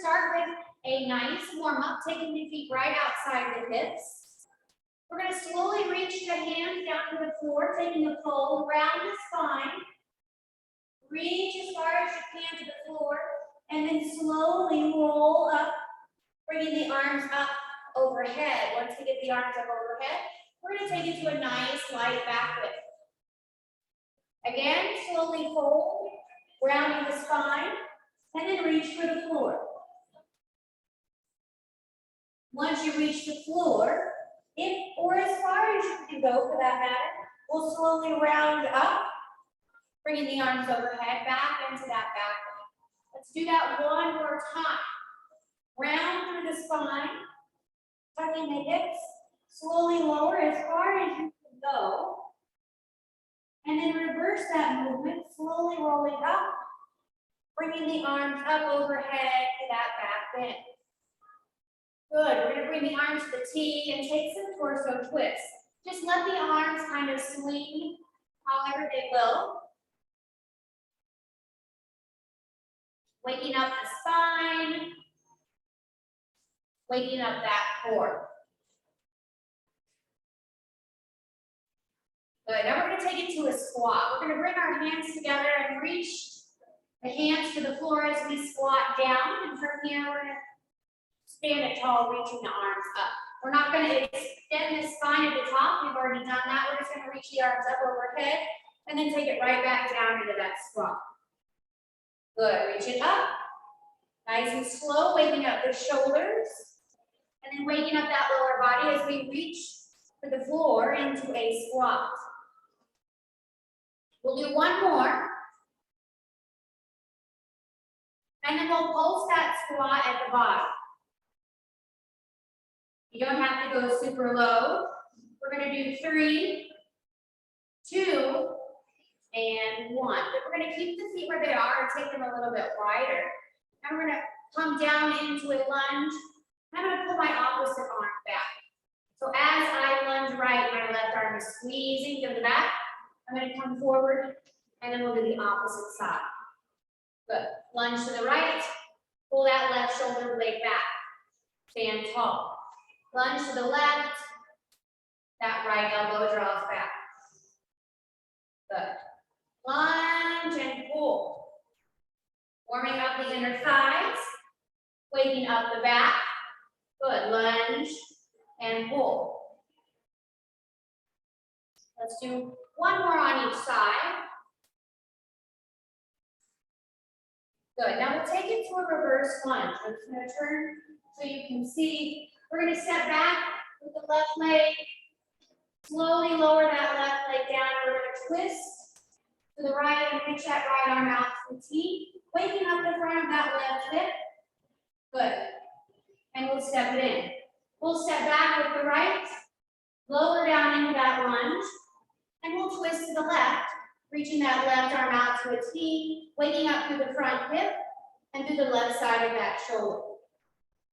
start with a nice warm-up, taking the feet right outside the hips. We're going to slowly reach the hands down to the floor, taking a fold around the spine. Reach as far as you can to the floor, and then slowly roll up, bringing the arms up overhead. Once we get the arms up overhead, we're going to take it to a nice light back lift. Again, slowly fold, rounding the spine, and then reach for the floor. Once you reach the floor, or as far as you can go for that matter, we'll slowly round up, bringing the arms overhead, back into that back leg. Let's do that one more time. Round through the spine, tucking the hips, slowly lower as far as you can go. And then reverse that movement, slowly rolling up, bringing the arms up overhead to that back bend. Good, we're gonna bring the arms to the T and take some torso twists. Just let the arms kind of swing however they will. Waking up the spine, waking up that core. Good, now we're gonna take it to a squat. We're gonna bring our hands together and reach the hands to the floor as we squat down. And from here, we're gonna stand it tall, reaching the arms up. We're not gonna extend the spine at the top. We've already done that. We're just gonna reach the arms up overhead and then take it right back down into that squat. Good, reach it up. Nice and slow, waking up the shoulders. And then waking up that lower body as we reach for the floor into a squat. We'll do one more. And then we'll pulse that squat at the bottom. You don't have to go super low. We're going to do 3, 2, and 1. But we're going to keep the feet where they are and take them a little bit wider. And we're going to come down into a lunge. I'm going to pull my opposite arm back. So as I lunge right, my left arm is squeezing to the back. I'm going to come forward, and then we'll do the opposite side. Good. Lunge to the right. Pull that left shoulder blade back. Stand tall. Lunge to the left. That right elbow draws back. Good. Lunge and pull. Warming up the inner thighs. Waking up the back. Good. Lunge and pull. Let's do one more on each side. Good. Now we'll take it to a reverse lunge. I'm just going to turn so you can see. We're going to step back with the left leg. Slowly lower that left leg down. We're going to twist to the right and reach that right arm out to the T. Waking up the front of that left hip. Good. And we'll step it in. We'll step back with the right. Lower down into that lunge. And we'll twist to the left. Reaching that left arm out to a T, waking up through the front hip and through the left side of that shoulder.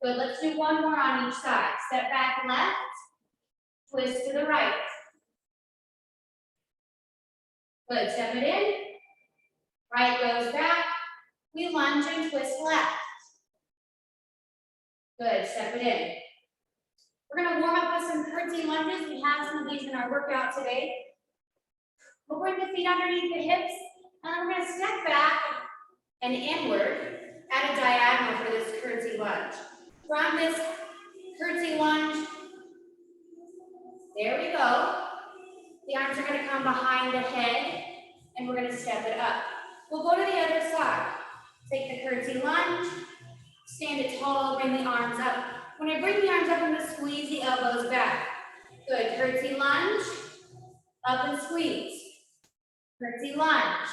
Good, let's do one more on each side. Step back left, twist to the right. Good, step it in. Right goes back. We lunge and twist left. Good, step it in. We're going to warm up with some curtsy lunges. We have some of these in our workout today. We'll bring the feet underneath the hips, and then we're going to step back and inward at a diagonal for this curtsy lunge. From this curtsy lunge, there we go. The arms are going to come behind the head, and we're going to step it up. We'll go to the other side. Take the curtsy lunge, stand it tall, bring the arms up. When I bring the arms up, I'm going to squeeze the elbows back. Good, curtsy lunge, up and squeeze. Curtsy lunge.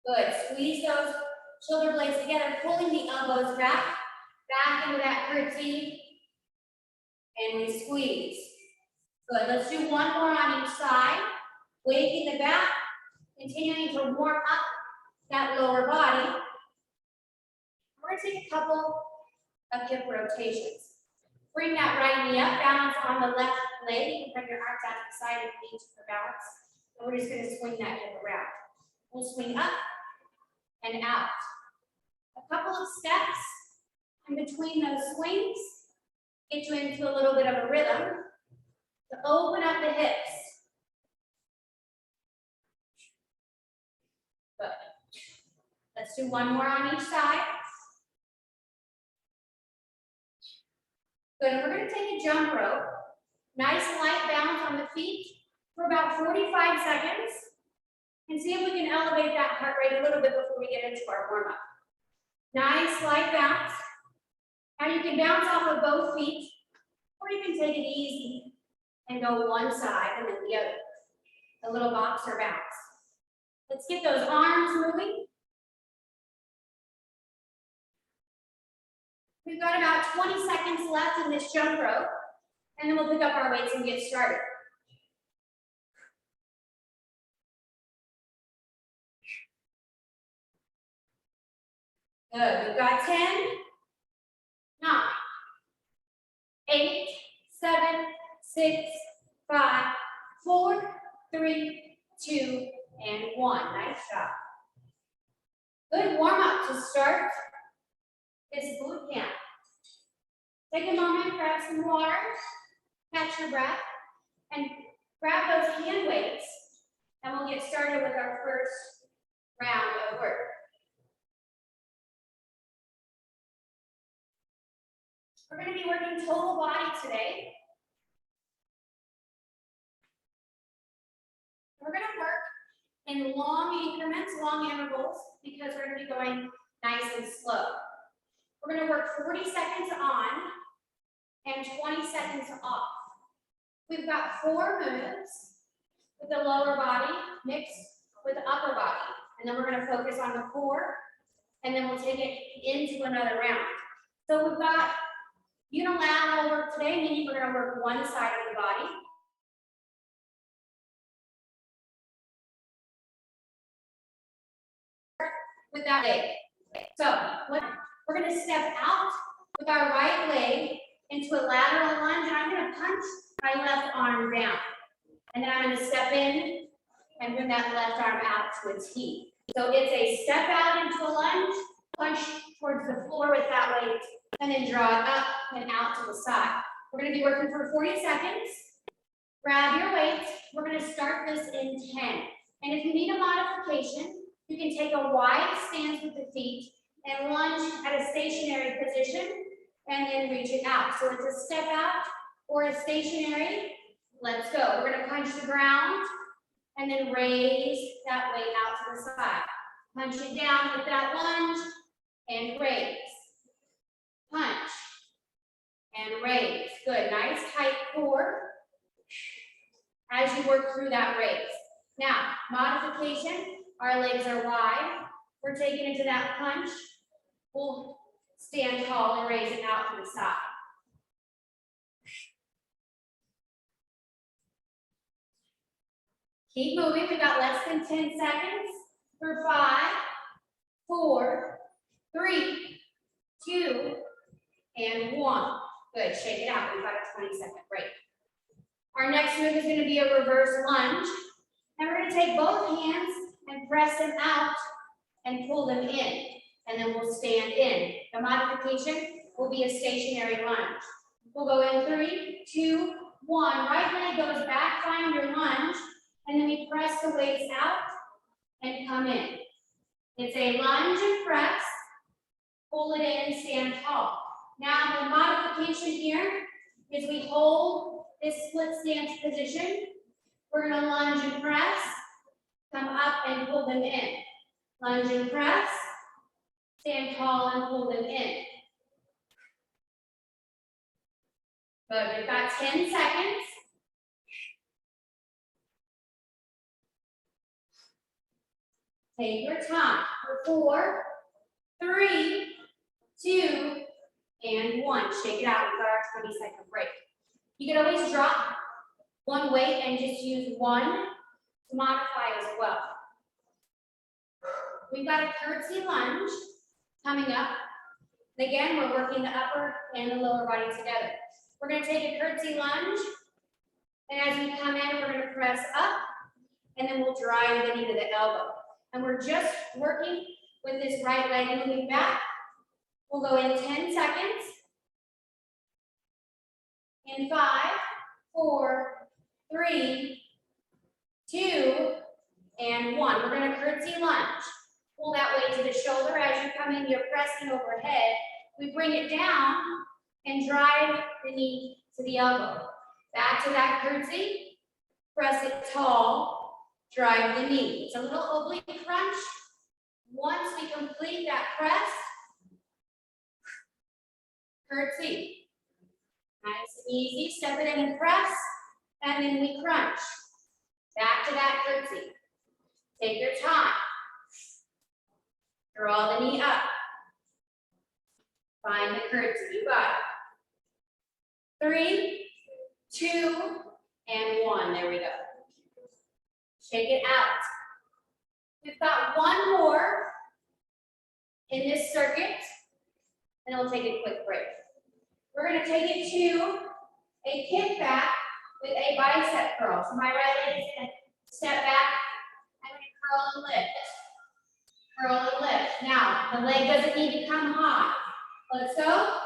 Good. Squeeze those shoulder blades together, pulling the elbows back into that curtsy. And we squeeze. Good. Let's do one more on each side. Waking the back, continuing to warm up that lower body. We're going to take a couple of hip rotations. Bring that right knee up, balance on the left leg. You can bring your arms out to the side if you need to for balance. And we're just going to swing that hip around. We'll swing up and out. A couple of steps And between those swings, get you into a little bit of a rhythm to open up the hips. Good. Let's do one more on each side. Good, and we're gonna take a jump rope. Nice light bounce on the feet for about 45 seconds. And see if we can elevate that heart rate a little bit before we get into our warm-up. Nice light bounce. Now you can bounce off of both feet, or you can take it easy and go one side and then the other. A little boxer bounce. Let's get those arms moving. We've got about 20 seconds left in this jump rope, and then we'll pick up our weights and get started. Good, we've got 10, 9, 8, 7, 6, 5, 4, 3, 2, and 1. Nice job. Good warm up to start this boot camp. Take a moment, grab some water, catch your breath, and grab those hand weights, and we'll get started with our first round of work. We're going to be working total body today. We're going to work in long increments, long intervals, because we're going to be going nice and slow. We're going to work 40 seconds on and 20 seconds off. We've got 4 moves with the lower body mixed with the upper body. And then we're going to focus on the core, and then we'll take it into another round. So we've got unilateral work today, meaning we're going to work one side of the body. With that leg. So we're going to step out with our right leg into a lateral lunge, and I'm going to punch my left arm down. And then I'm going to step in and bring that left arm out to a T. So it's a step out into a lunge, punch towards the floor with that weight, and then draw it up and out to the side. We're going to be working for 40 seconds. Grab your weights. We're going to start this in 10. And if you need a modification, you can take a wide stance with the feet and lunge at a stationary position and then reach it out. So it's a step out or a stationary. Let's go. We're going to punch the ground and then raise that weight out to the side. Punch it down with that lunge and raise. Punch and raise. Good. Nice tight core as you work through that raise. Now, modification. Our legs are wide. We're taking it to that punch. We'll stand tall and raise it out to the side. Keep moving. We've got less than 10 seconds. For 5, 4, 3, 2, and 1. Good. Shake it out. We've got a 20-second break. Our next move is going to be a reverse lunge. And we're going to take both hands and press them out and pull them in. And then we'll stand in. The modification will be a stationary lunge. We'll go in 3, 2, 1. Right leg goes back, find your lunge, and then we press the weights out and come in. It's a lunge and press, pull it in, stand tall. Now the modification here is we hold this split stance position. We're going to lunge and press, come up and pull them in. Lunge and press, stand tall and pull them in. Good, we've got 10 seconds. Take your time. For 4, 3, 2, and 1. Shake it out. We've got our 20-second break. You can always drop one weight and just use one to modify as well. We've got a curtsy lunge coming up. And again, we're working the upper and the lower body together. We're going to take a curtsy lunge, and as we come in, we're going to press up, and then we'll drive the knee to the elbow. And we're just working with this right leg moving back. We'll go in 10 seconds. In 5, 4, 3, 2, and 1. We're going to curtsy lunge. Pull that weight to the shoulder. As you come in, you're pressing overhead. We bring it down and drive the knee to the elbow. Back to that curtsy. Press it tall. Drive the knee. It's a little oblique crunch. Once we complete that press, curtsy. Nice and easy. Step it in and press, and then we crunch. Back to that curtsy. Take your time. Draw the knee up. Find the curtsy. You got it. 3, 2, and 1. There we go. Shake it out. We've got one more in this circuit, and we'll take a quick break. We're going to take it to a kickback with a bicep curl. So my right leg is going to step back. I'm going to curl and lift. Curl and lift. Now, the leg doesn't need to come high. Let's go.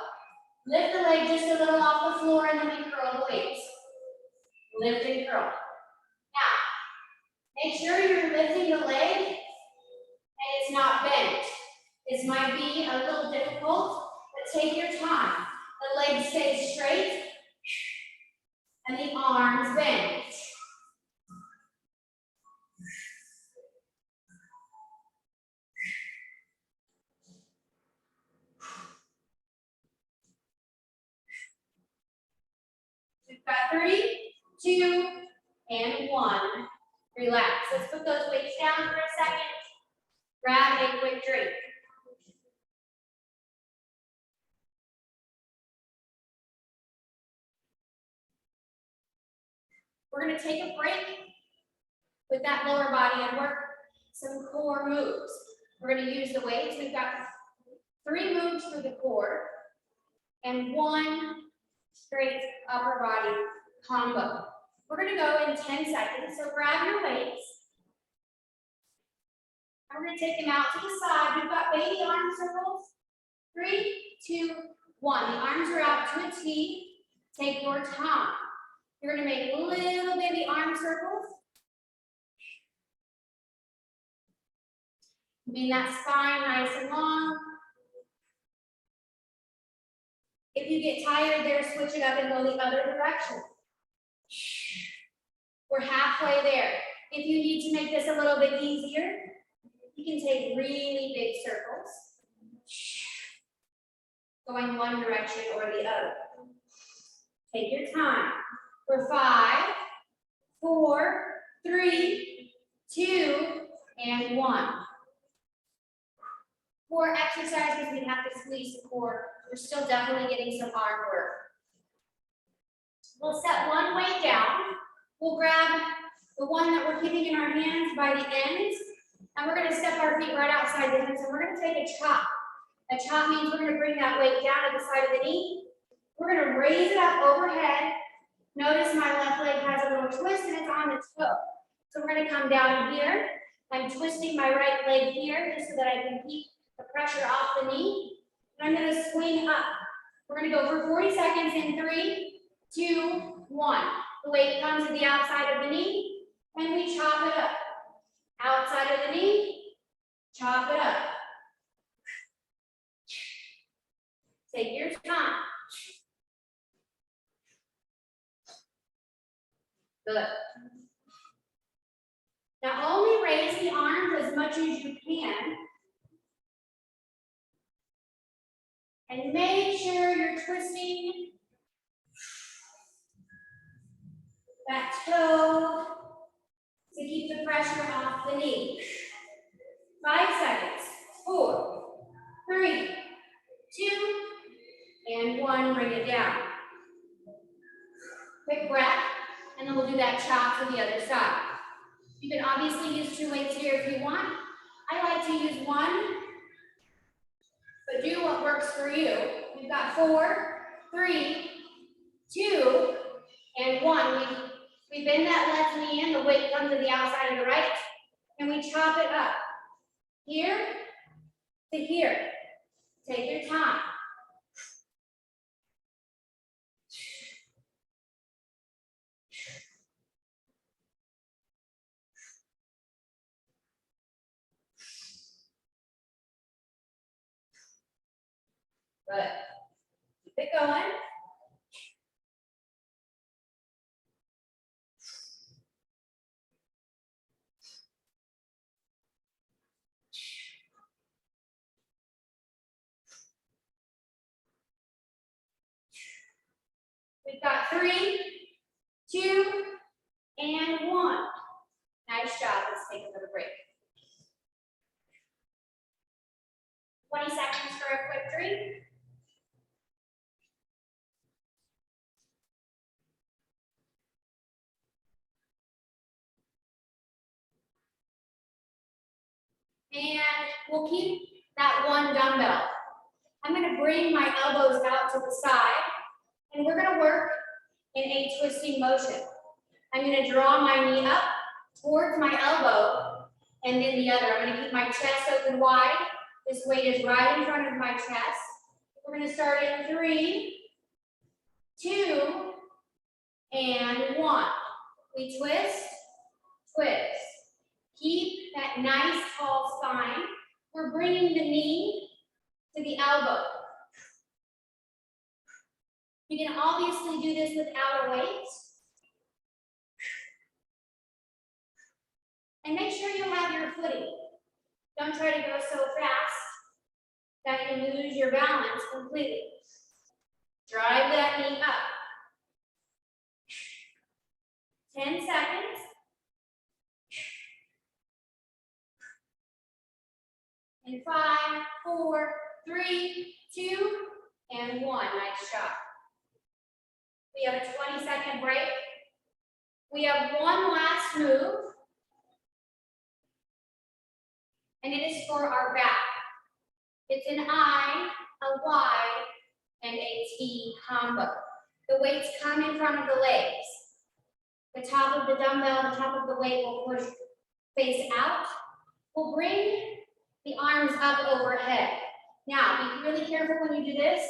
Lift the leg just a little off the floor, and then we curl the weights. Lift and curl. Now, make sure you're lifting the leg and it's not bent. This might be a little difficult, but take your time. The leg stays straight and the arms bend. We've got 3, 2, and 1. Relax. Let's put those weights down for a second. Grab a quick drink. We're going to take a break with that lower body and work some core moves. We're going to use the weights. We've got 3 moves for the core and 1 straight upper body combo. We're going to go in 10 seconds. So grab your weights. I'm going to take them out to the side. We've got baby arm circles. 3, 2, 1. The arms are out to a T. Take your time. You're going to make little baby arm circles. Keeping that spine nice and long. If you get tired there, switch it up and go the other direction. We're halfway there. If you need to make this a little bit easier, you can take really big circles, going one direction or the other. Take your time. For 5, 4, 3, 2, and 1. 4 exercises, we have to squeeze the core. We're still definitely getting some arm work. We'll set one weight down. We'll grab the one that we're keeping in our hands by the ends, and we're going to step our feet right outside the hands, and we're going to take a chop. A chop means we're going to bring that weight down to the side of the knee. We're going to raise it up overhead. Notice my left leg has a little twist and it's on the toe. So we're going to come down here. I'm twisting my right leg here just so that I can keep the pressure off the knee. And I'm going to swing up. We're going to go for 40 seconds in 3, 2, 1. The weight comes to the outside of the knee and we chop it up. Outside of the knee, chop it up. Take your time. Good. Now only raise the arms as much as you can. And make sure you're twisting that toe to keep the pressure off the knee. 5 seconds. 4, 3, 2, and 1. Bring it down. Quick breath. And then we'll do that chop to the other side. You can obviously use 2 weights here if you want. I like to use 1, but do what works for you. We've got 4, 3, 2, and 1. We bend that left knee in, the weight comes to the outside of the right, and we chop it up. Here to here. Take your time. Good. Keep it going. We've got 3, 2, and 1. Nice job. Let's take another break. 20 seconds for a quick drink. And we'll keep that one dumbbell. I'm going to bring my elbows out to the side, and we're going to work in a twisting motion. I'm going to draw my knee up towards my elbow, and then the other. I'm going to keep my chest open wide. This weight is right in front of my chest. We're going to start in 3, 2, and 1. We twist, twist. Keep that nice tall spine. We're bringing the knee to the elbow. You can obviously do this without a weight. And make sure you have your footing. Don't try to go so fast that you lose your balance completely. Drive that knee up. 10 seconds. In 5, 4, 3, 2, and 1. Nice job. We have a 20-second break. We have one last move. And it is for our back. It's an I, a Y, and a T combo. The weights come in front of the legs. The top of the dumbbell, the top of the weight will push face out. We'll bring the arms up overhead. Now, be really careful when you do this.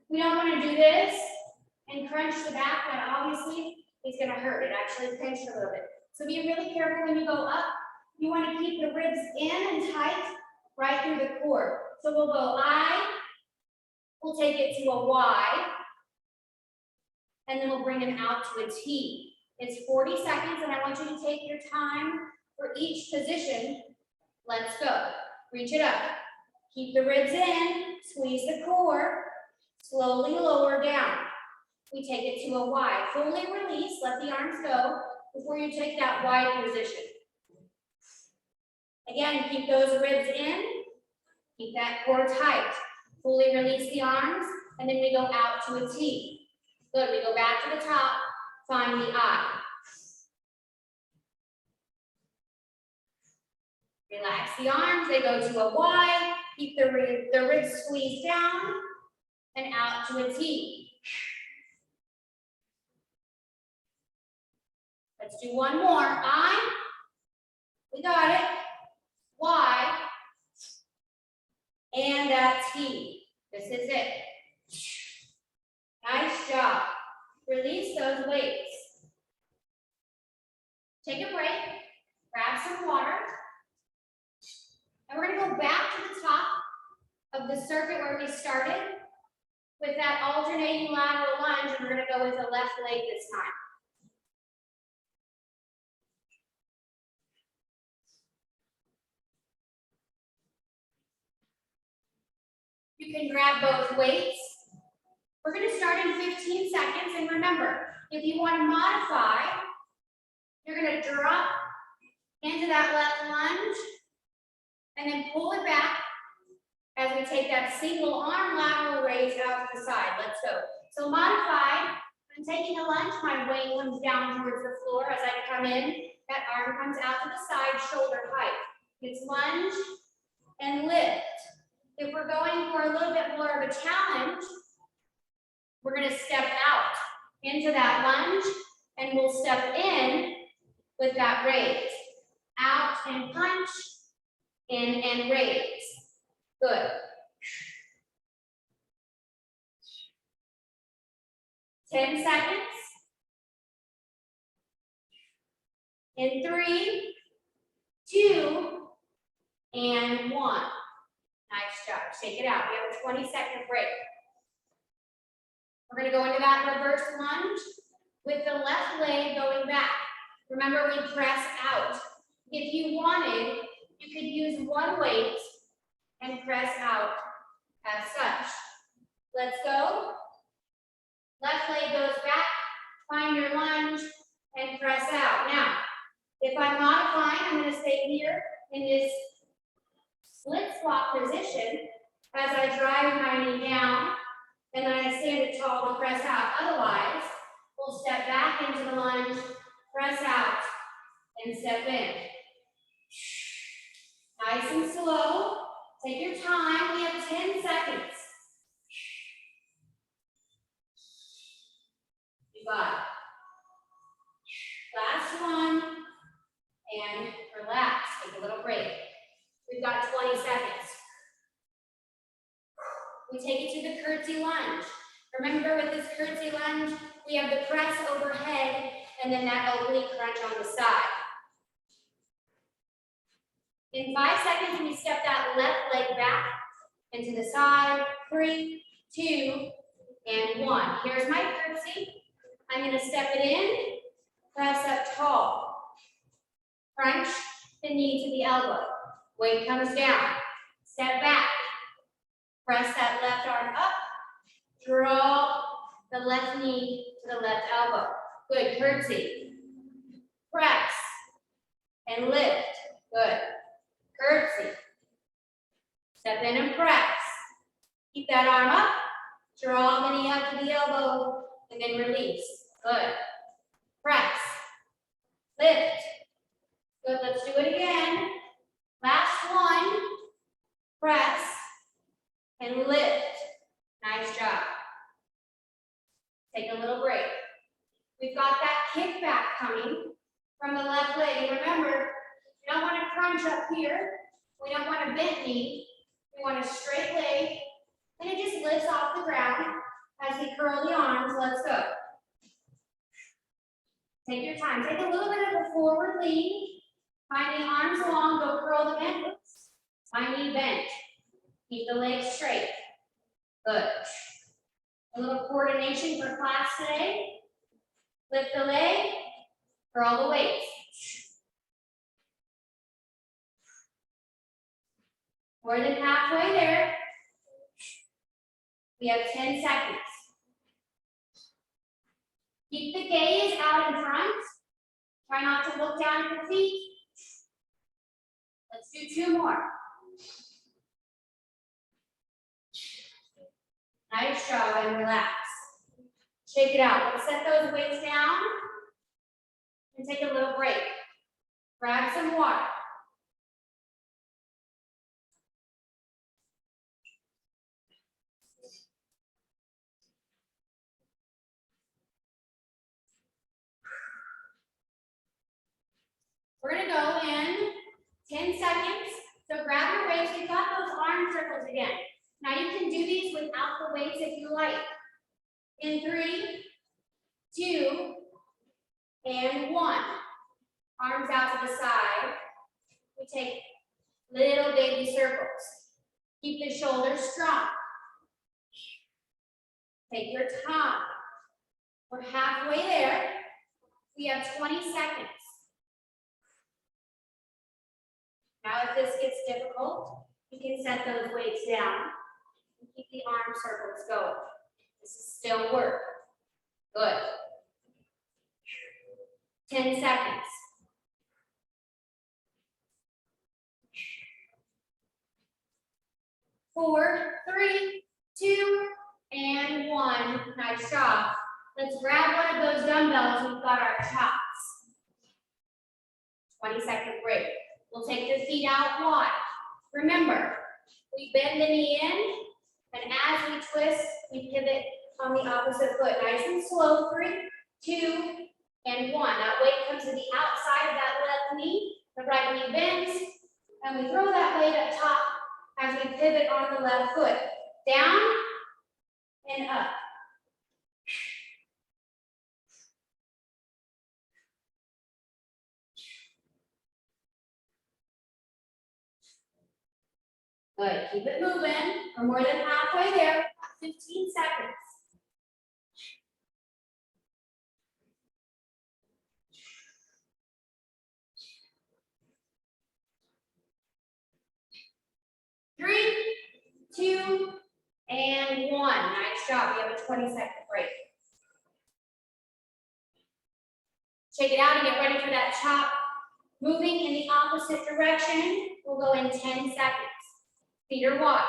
We don't want to do this and crunch the back. That obviously is going to hurt. It actually pinched a little bit. So be really careful when you go up. You want to keep the ribs in and tight right through the core. So we'll go I, we'll take it to a Y, and then we'll bring it out to a T. It's 40 seconds, and I want you to take your time for each position. Let's go. Reach it up. Keep the ribs in, squeeze the core, slowly lower down. We take it to a Y. Fully release, let the arms go before you take that Y position. Again, keep those ribs in, keep that core tight. Fully release the arms, and then we go out to a T. Good, we go back to the top, find the I. Relax the arms, they go to a Y, keep the ribs squeezed down, and out to a T. Let's do one more. I, we got it. Y, and that T. This is it. Nice job. Release those weights. Take a break, grab some water, and we're going to go back to the top of the circuit where we started with that alternating lateral lunge, and we're going to go with the left leg this time. You can grab both weights. We're going to start in 15 seconds. And remember, if you want to modify, you're going to drop into that left lunge and then pull it back as we take that single arm lateral raise out to the side. Let's go. So modified, I'm taking a lunge, my weight comes down towards the floor as I come in. That arm comes out to the side, shoulder height. It's lunge and lift. If we're going for a little bit more of a challenge, we're going to step out into that lunge, and we'll step in with that raise. Out and punch, in and raise. Good. 10 seconds. In 3, 2, and 1. Nice job. Shake it out. We have a 20-second break. We're gonna go into that reverse lunge with the left leg going back. Remember, we press out. If you wanted, you could use one weight and press out as such. Let's go. Left leg goes back, find your lunge, and press out. Now, if I'm modifying, I'm gonna stay here in this split squat position as I drive my knee down, and then I stand it tall to press out. Otherwise, we'll step back into the lunge, press out, and step in. Nice and slow. Take your time. We have 10 seconds. You got it. Last one. And relax. Take a little break. We've got 20 seconds. We take it to the curtsy lunge. Remember, with this curtsy lunge, we have the press overhead and then that oblique crunch on the side. In 5 seconds, we step that left leg back and to the side. 3, 2, and 1. Here's my curtsy. I'm going to step it in, press up tall. Crunch the knee to the elbow. Weight comes down. Step back. Press that left arm up. Draw the left knee to the left elbow. Good. Curtsy. Press. And lift. Good. Curtsy. Step in and press. Keep that arm up. Draw the knee up to the elbow. And then release. Good. Press. Lift. Good. Let's do it again. Last one. Press. And lift. Nice job. Take a little break. We've got that kickback coming from the left leg. And remember, we don't want to crunch up here. We don't want a bent knee. We want a straight leg. And it just lifts off the ground as we curl the arms. Let's go. Take your time. Take a little bit of a forward lean. Find the arms long. Go curl the bent. My knee bent. Keep the legs straight. Good. A little coordination for class today. Lift the leg, curl the weights. More than halfway there. We have 10 seconds. Keep the gaze out in front. Try not to look down at your feet. Let's do 2 more. Nice job, and relax. Shake it out. Let's set those weights down and take a little break. Grab some water. We're going to go in 10 seconds. So grab your weights. We've got those arm circles again. Now you can do these without the weights if you like. In 3, 2, and 1. Arms out to the side. We take little baby circles. Keep the shoulders strong. Take your time. We're halfway there. We have 20 seconds. Now if this gets difficult, you can set those weights down and keep the arm circles going. This is still work. Good. 10 seconds. 4, 3, 2, and 1. Nice job. Let's grab one of those dumbbells. We've got our chops. 20-second break. We'll take the feet out wide. Remember, we bend the knee in, and as we twist, we pivot on the opposite foot. Nice and slow. 3, 2, and 1. That weight comes to the outside of that left knee. The right knee bends, and we throw that weight up top as we pivot on the left foot. Down and up. Good. Keep it moving. We're more than halfway there. 15 seconds. and one. Nice job. We have a 20-second break. Shake it out and get ready for that chop. Moving in the opposite direction, we'll go in 10 seconds. Feet are wide.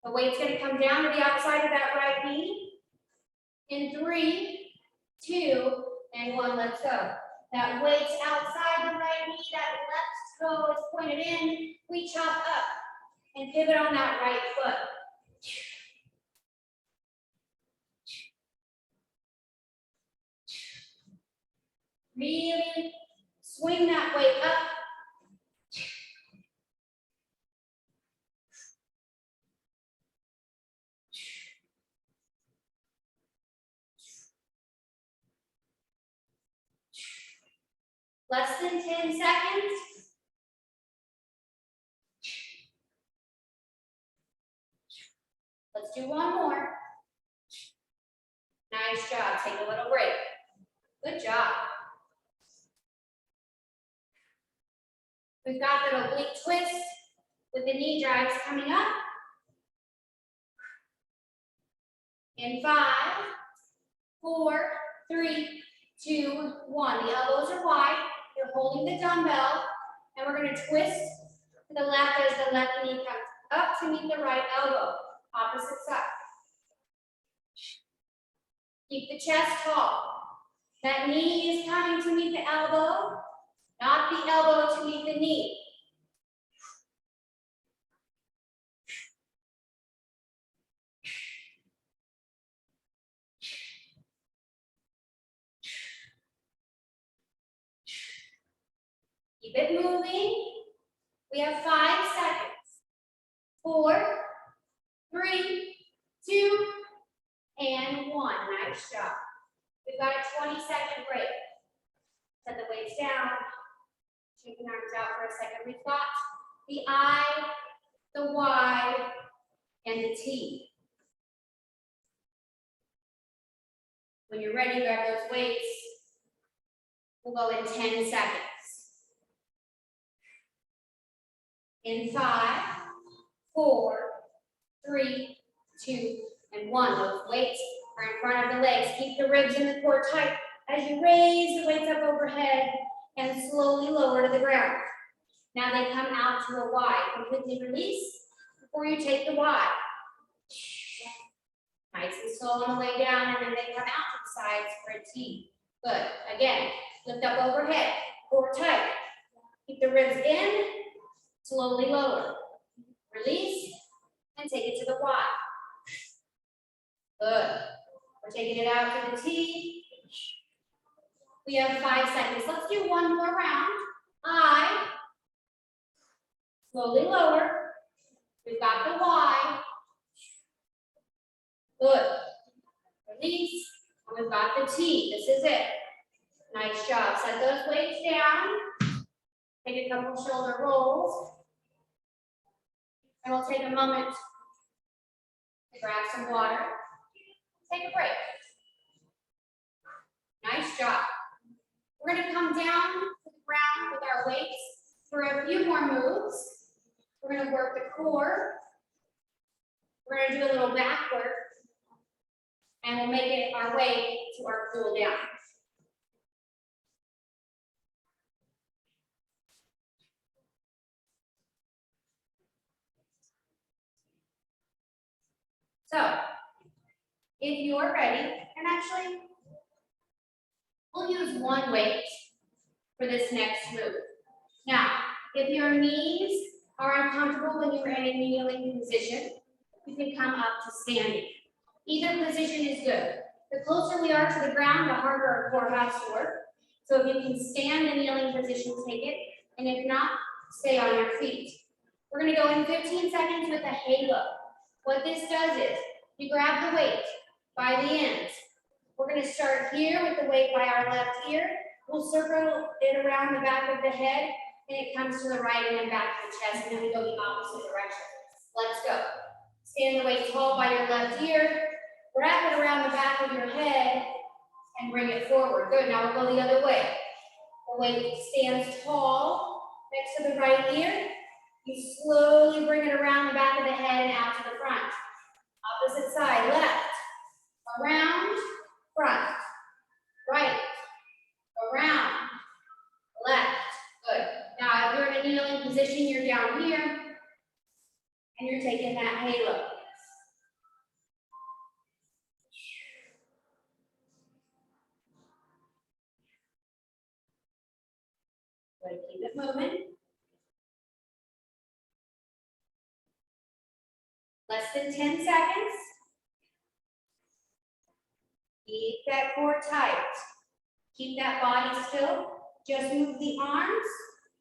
The weight's going to come down to the outside of that right knee. In 3, 2, and 1, let's go. That weight's outside the right knee, that left toe is pointed in. We chop up and pivot on that right foot. Really swing that weight up. Less than 10 seconds. Let's do one more. Nice job. Take a little break. Good job. We've got that oblique twist with the knee drives coming up. In 5, 4, 3, 2, 1. The elbows are wide. You're holding the dumbbell, and we're going to twist to the left as the left knee comes up to meet the right elbow. Opposite side. Keep the chest tall. That knee is coming to meet the elbow, not the elbow to meet the knee. Keep it moving. We have 5 seconds. 4, 3, 2, and 1. Nice job. We've got a 20-second break. Set the weights down. Shake the arms out for a second. We've got the I, the Y, and the T. When you're ready, grab those weights. We'll go in 10 seconds. In 5, 4, 3, 2, and 1. Those weights are in front of the legs. Keep the ribs and the core tight as you raise the weights up overhead and slowly lower to the ground. Now they come out to a Y. Completely release before you take the Y. Nice and slow on the way down, and then they come out to the sides for a T. Good. Again, lift up overhead, core tight. Keep the ribs in, slowly lower. Release, and take it to the Y. Good. We're taking it out to the T. We have 5 seconds. Let's do one more round. I, slowly lower. We've got the Y. Good. Release, and we've got the T. This is it. Nice job. Set those weights down. Take a couple shoulder rolls. And we'll take a moment to grab some water. Take a break. Nice job. We're going to come down to the ground with our weights for a few more moves. We're going to work the core. We're going to do a little back work. And we'll make it our way to our cool down. So, if you're ready, and actually, we'll use one weight for this next move. Now, if your knees are uncomfortable when you're in a kneeling position, you can come up to standing. Either position is good. The closer we are to the ground, the harder our core has to work. So if you can stand in kneeling position, take it. And if not, stay on your feet. We're going to go in 15 seconds with a halo. What this does is, you grab the weight by the ends. We're going to start here with the weight by our left ear. We'll circle it around the back of the head, and it comes to the right and then back to the chest, and then we go the opposite direction. Let's go. Stand the weight tall by your left ear. Wrap it around the back of your head, and bring it forward. Good. Now we'll go the other way. The weight stands tall next to the right ear. You slowly bring it around the back of the head and out to the front. halo. Good, keep it moving. Less than 10 seconds. Keep that core tight. Keep that body still. Just move the arms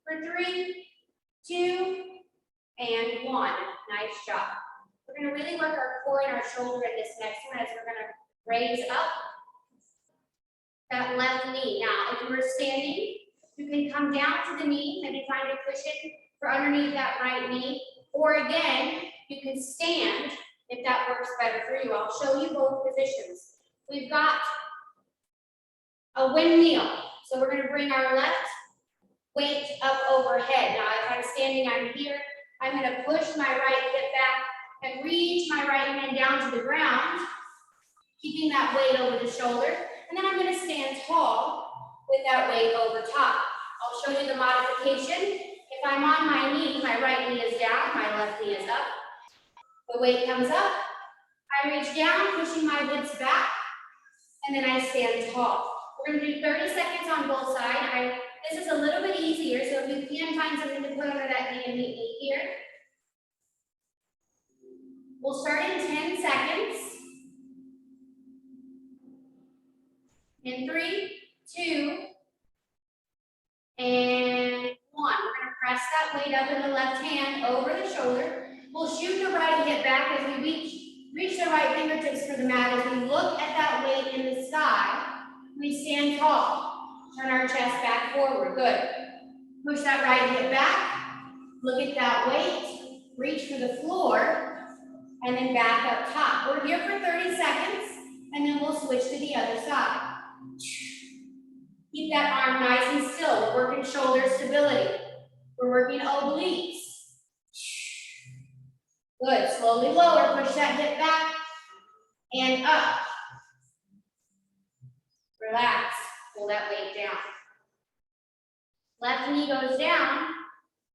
for 3, 2, and 1. Nice job. We're going to really work our core and our shoulder in this next one as we're going to raise up that left knee. Now, if you were standing, you can come down to the knee, maybe find a cushion for underneath that right knee. Or again, you can stand if that works better for you. I'll show you both positions. We've got a windmill. So we're going to bring our left weight up overhead. Now, if I'm standing, I'm here. I'm going to push my right hip back and reach my right hand down to the ground, keeping that weight over the shoulder. And then I'm going to stand tall with that weight over top. I'll show you the modification. If I'm on my knee, my right knee is down, my left knee is up. The weight comes up. I reach down, pushing my hips back, and then I stand tall. We're going to do 30 seconds on both sides. This is a little bit easier, so if you can find something to put under that knee and meet me here. We'll start in 10 seconds. In 3, 2, and 1. We're going to press that weight up in the left hand over the shoulder. We'll shoot the right hip back as we reach the right fingertips for the mat. As we look at that weight in the sky, we stand tall. Turn our chest back forward. Good. Push that right hip back. Look at that weight. Reach for the floor. And then back up top. We're here for 30 seconds. And then we'll switch to the other side. Keep that arm nice and still. We're working shoulder stability. We're working obliques. Good. Slowly lower. Push that hip back. And up. Relax. Pull that weight down. Left knee goes down.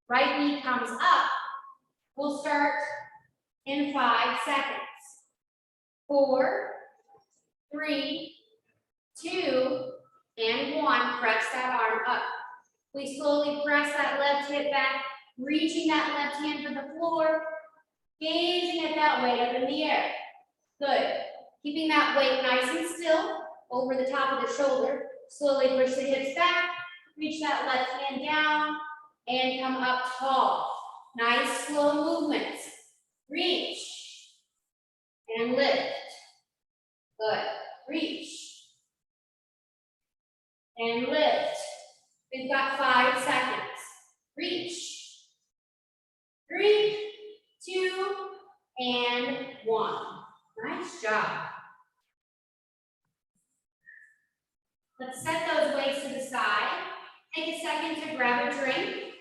Right knee comes up. We'll start in 5 seconds. 4, 3, 2, and 1. Press that arm up. We slowly press that left hip back, reaching that left hand for the floor, gazing at that weight up in the air. Good. Keeping that weight nice and still over the top of the shoulder. Slowly push the hips back, reach that left hand down, and come up tall. Nice slow movements. Reach and lift. Good. Reach and lift. We've got 5 seconds. Reach. 3, 2, and 1. Nice job. Let's set those weights to the side. Take a second to grab a drink.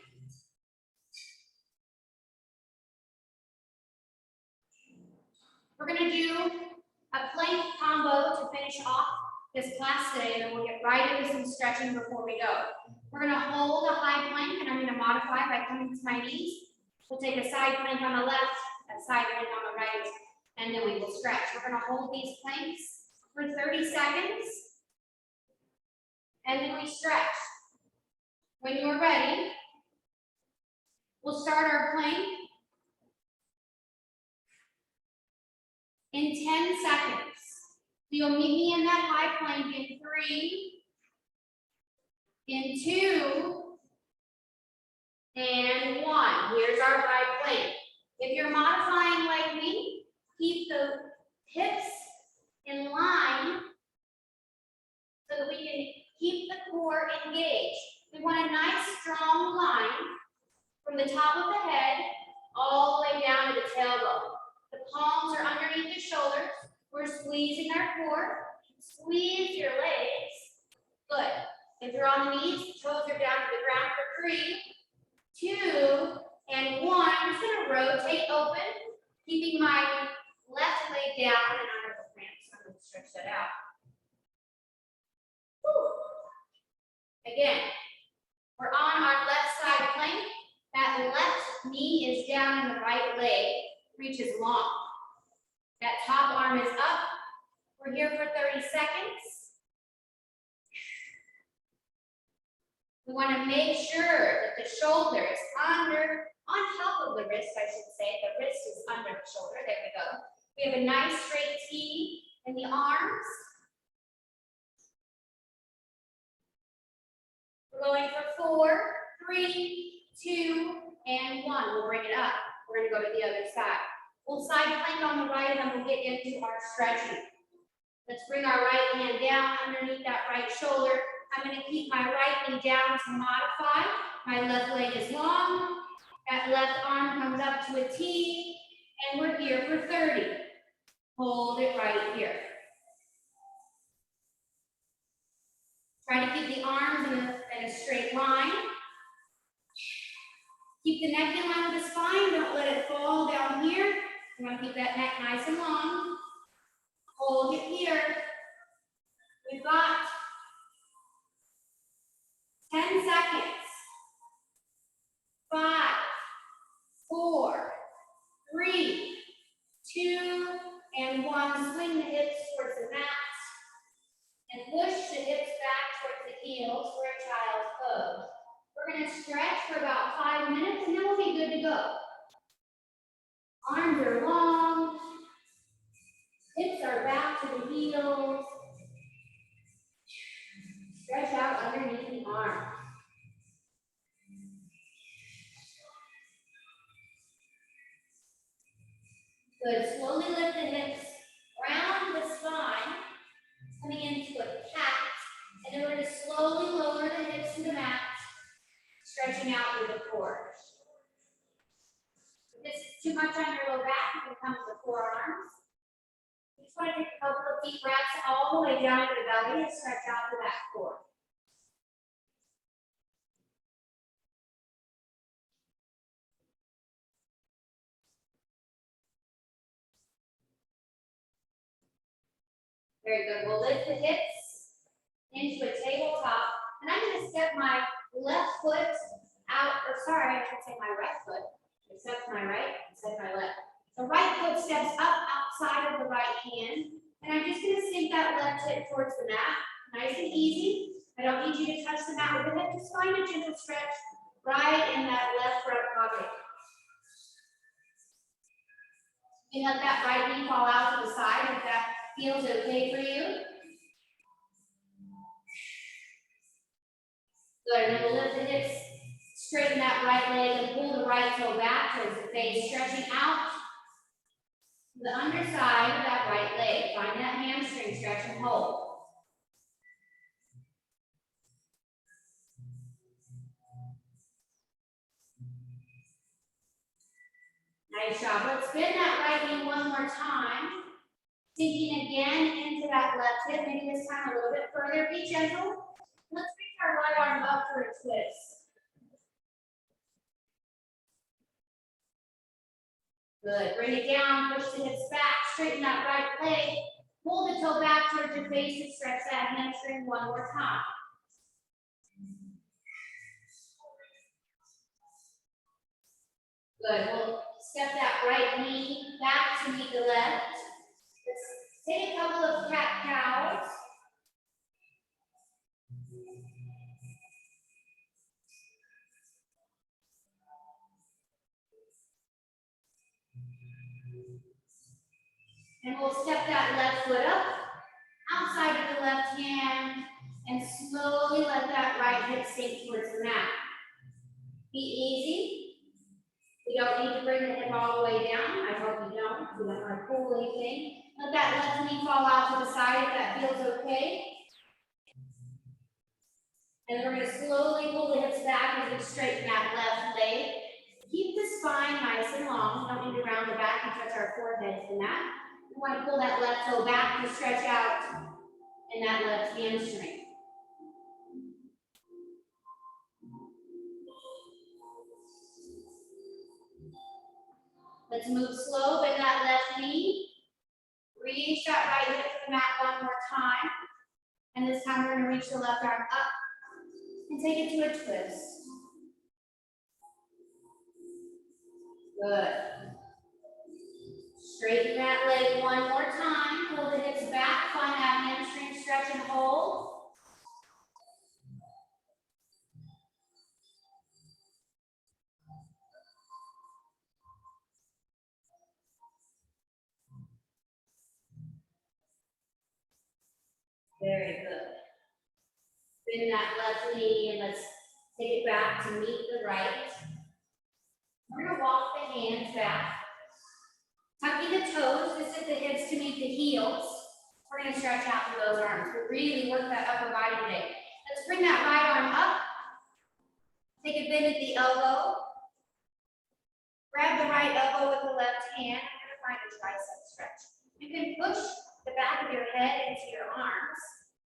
We're going to do a plank combo to finish off this class today, and then we'll get right into some stretching before we go. We're going to hold a high plank, and I'm going to modify by coming to my knees. We'll take a side plank on the left, a side plank on the right, and then we will stretch. We're going to hold these planks for 30 seconds, and then we stretch. When you're ready, we'll start our plank in 10 seconds. You'll meet me in that high plank in 3, in 2, and 1. Here's our high plank. If you're modifying like me, keep the hips in line so that we can keep the core engaged. We want a nice strong line from the top of the head all the way down to the tailbone. The palms are underneath the shoulders. We're squeezing our core. Squeeze your legs. Good. If you're on the knees, toes are down to the ground for 3, 2, and 1. I'm just going to rotate open, keeping my left leg down and under the cramps. I'm going to stretch that out. Woo. Again, we're on our left side plank. That left knee is down in the right leg. reaches long. That top arm is up. We're here for 30 seconds. We want to make sure that the shoulder is on top of the wrist, I should say. The wrist is under the shoulder. There we go. We have a nice straight T in the arms. We're going for 4, 3, 2, and 1. We'll bring it up. We're going to go to the other side. We'll side plank on the right, and then we'll get into our stretching. Let's bring our right hand down underneath that right shoulder. I'm going to keep my right knee down to modify. My left leg is long. That left arm comes up to a T, and we're here for 30. Hold it right here. Try to keep the arms in a straight line. Keep the neck in line with the spine. Don't let it fall down here. You want to keep that neck nice and long. Hold it here. We've got 10 seconds. 5, 4, 3, 2, and 1. Swing the hips towards the mat. And push the hips back towards the heels for a child's pose. We're going to stretch for about 5 minutes, and then we'll be good to go. Arms are long. Hips are back to the heels. Stretch out underneath the arms. Good. Slowly lift the hips, round the spine, coming into a cat. And then we're going to slowly lower the hips to the mat, stretching out through the core. If this is too much on your low back, you can come to the forearms. You just want to take a couple of deep breaths all the way down to the belly and stretch out to that core. Very good. We'll lift the hips into a tabletop. And I'm going to step my left foot out, or sorry, I should say my right foot. Step my right, step my left. The right foot steps up outside of the right hand. And I'm just going to sink that left hip towards the mat. Nice and easy. I don't need you to touch the mat with the hip. Just find a gentle stretch right in that left front pocket. You can let that right knee fall out to the side if that feels okay for you. Good, and then we'll lift the hips, straighten that right leg and pull the right toe back towards the face, stretching out the underside of that right leg. Find that hamstring stretch and hold. Nice job. Let's bend that right knee one more time. Sinking again into that left hip, maybe this time a little bit further. Be gentle. Let's reach our right arm up for a twist. Good. Bring it down, push the hips back, straighten that right leg. Pull the toe back towards your face and stretch that hamstring one more time. Good. We'll step that right knee back to meet the left. Let's take a couple of cat-cows. And we'll step that left foot up, outside of the left hand, and slowly let that right hip sink towards the mat. Be easy. We don't need to bring the hip all the way down. I hope you don't. You don't want to pull anything. Let that left knee fall out to the side if that feels okay. And then we're going to slowly pull the hips back as we straighten that left leg. Keep the spine nice and long. We don't need to round the back and touch our forehead in that. We want to pull that left toe back to stretch out in that left hamstring. Let's move slow, bend that left knee. Reach that right hip to the mat one more time. And this time we're going to reach the left arm up and take it to a twist. Good. Straighten that leg one more time. Pull the hips back. Find that hamstring stretch and hold. Very good. Bend that left knee and let's take it back to meet the right. We're going to walk the hands back. Tucking the toes, visit the hips to meet the heels. We're going to stretch out through those arms. We'll really work that upper body today. Let's bring that right arm up. Take a bend at the elbow. Grab the right elbow with the left hand. I'm going to find a tricep stretch. You can push the back of your head into your arms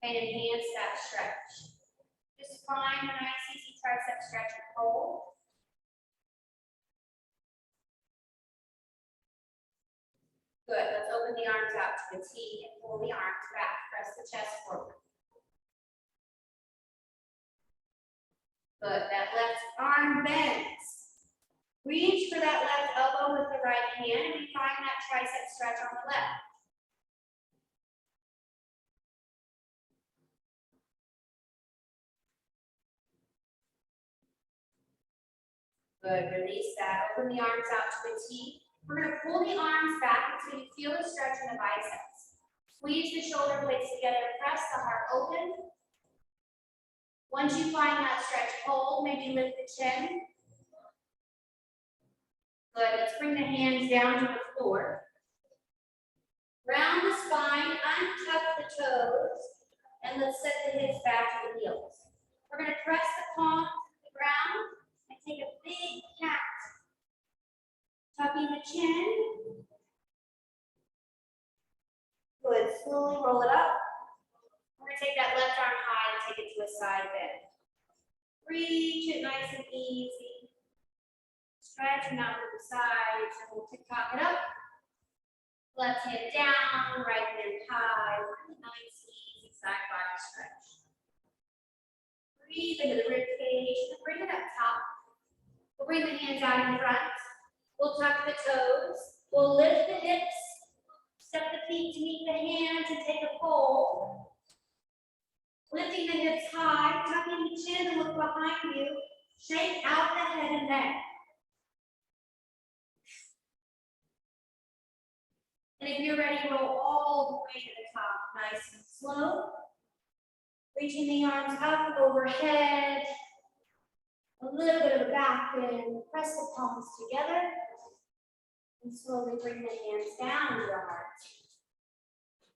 and enhance that stretch. Just find a nice easy tricep stretch and hold. Good. Let's open the arms out to the T and pull the arms back. Press the chest forward. Good. That left arm bends. Reach for that left elbow with the right hand and we find that tricep stretch on the left. Good. Release that. Open the arms out to the T. We're going to pull the arms back until you feel the stretch in the biceps. Squeeze the shoulder blades together. Press the heart open. Once you find that stretch, hold. Maybe lift the chin. Good. Let's bring the hands down to the floor. Round the spine, untuck the toes, and let's set the hips back to the heels. We're going to press the palms to the ground and take a big cat. Tucking the chin. Good. Slowly roll it up. We're going to take that left arm high and take it to a side bend. Reach it nice and easy. Stretching out to the sides, and we'll tick-tock it up. Left hand down, right hand high. Nice, easy side body stretch. Breathe into the rib cage. Bring it up top. We'll bring the hands out in front. We'll tuck the toes. We'll lift the hips. Step the feet to meet the hands and take a fold. Lifting the hips high, tucking the chin and look behind you. Shake out the head and neck. And if you're ready, roll all the way to the top, nice and slow. Reaching the arms up overhead. A little bit of a back bend. Press the palms together. And slowly bring the hands down to your heart.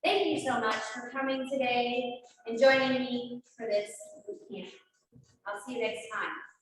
Thank you so much for coming today and joining me for this boot camp. I'll see you next time.